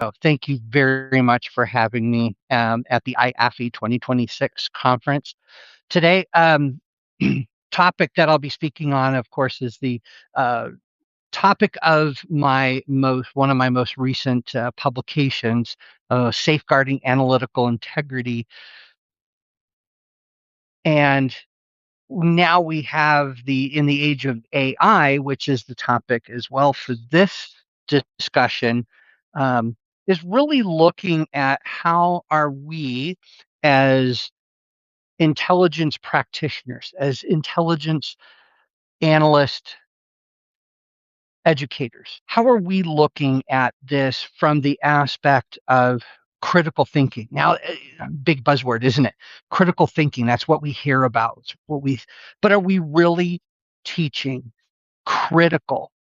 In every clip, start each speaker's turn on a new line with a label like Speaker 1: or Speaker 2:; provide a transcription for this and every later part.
Speaker 1: Oh, thank you very much for having me at the IAFE 2026 conference. Today, topic that I'll be speaking on, of course, is the uh, topic of one of my most recent publications, Safeguarding Analytical Integrity. And now we have in the age of AI, which is the topic as well for this discussion, um, is really looking at how are we as intelligence practitioners, as intelligence analyst educators, how are we looking at this from the aspect of critical thinking? Now, big buzzword, isn't it? Critical thinking, that's what we hear about. But are we really teaching critical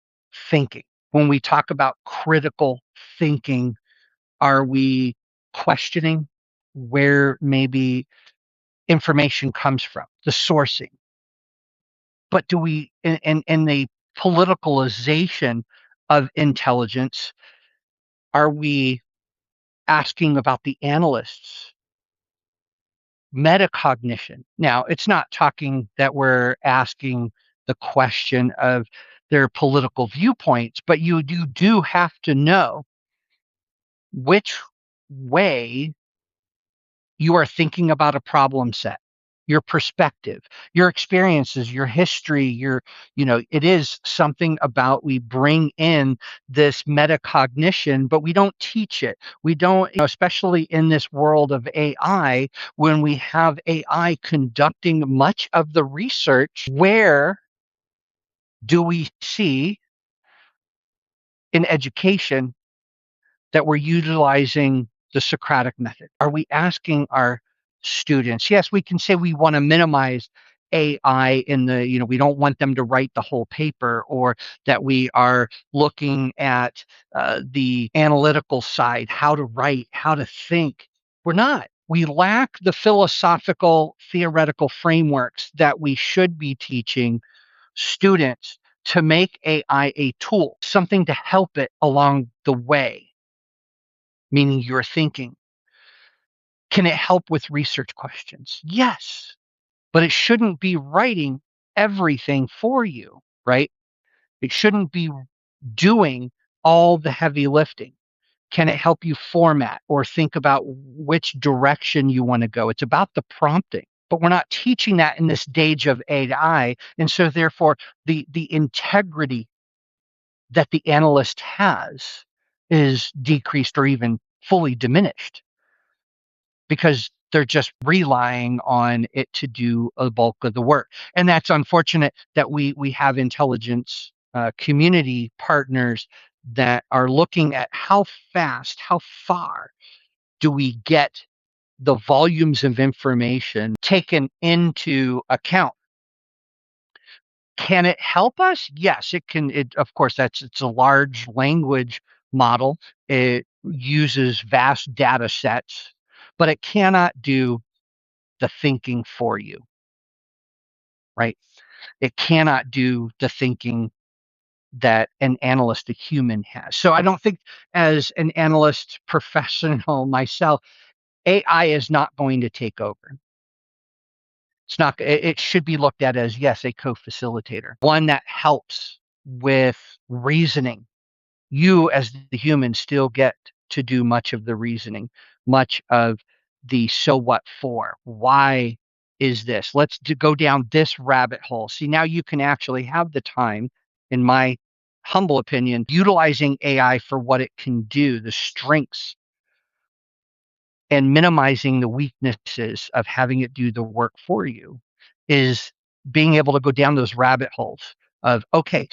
Speaker 1: thinking? When we talk about critical thinking, are we questioning where maybe information comes from, the sourcing? But do we, in the politicalization of intelligence, are we asking about the analysts' metacognition? Now, it's not talking that we're asking the question of their political viewpoints, but you do have to know which way you are thinking about a problem set, your perspective, your experiences, your history, it is something about we bring in this metacognition, but we don't teach it. We don't, especially in this world of AI, when we have AI conducting much of the research, where do we see in education that we're utilizing the Socratic method? Are we asking our students? Yes, we can say we want to minimize AI we don't want them to write the whole paper, or that we are looking at the analytical side, how to write, how to think. We're not. We lack the philosophical, theoretical frameworks that we should be teaching students to make AI a tool, something to help it along the way, meaning your thinking. Can it help with research questions? Yes, but it shouldn't be writing everything for you, right? It shouldn't be doing all the heavy lifting. Can it help you format or think about which direction you want to go? It's about the prompting, but we're not teaching that in this age of AI. And so therefore the integrity that the analyst has is decreased or even fully diminished, because they're just relying on it to do a bulk of the work. And that's unfortunate that we have intelligence community partners that are looking at how fast, how far do we get the volumes of information taken into account. Can it help us? Yes, it can. Of course, it's a large language model. It uses vast data sets, but it cannot do the thinking for you, right? It cannot do the thinking that an analyst, a human, has. So I don't think, as an analyst professional myself, AI is not going to take over. It's not. It should be looked at as, yes, a co-facilitator, one that helps with reasoning. You, as the human, still get to do much of the reasoning, much of the so what for, why is this? Let's go down this rabbit hole. See, now you can actually have the time, in my humble opinion, utilizing AI for what it can do, the strengths, and minimizing the weaknesses of having it do the work for you, is being able to go down those rabbit holes of, okay,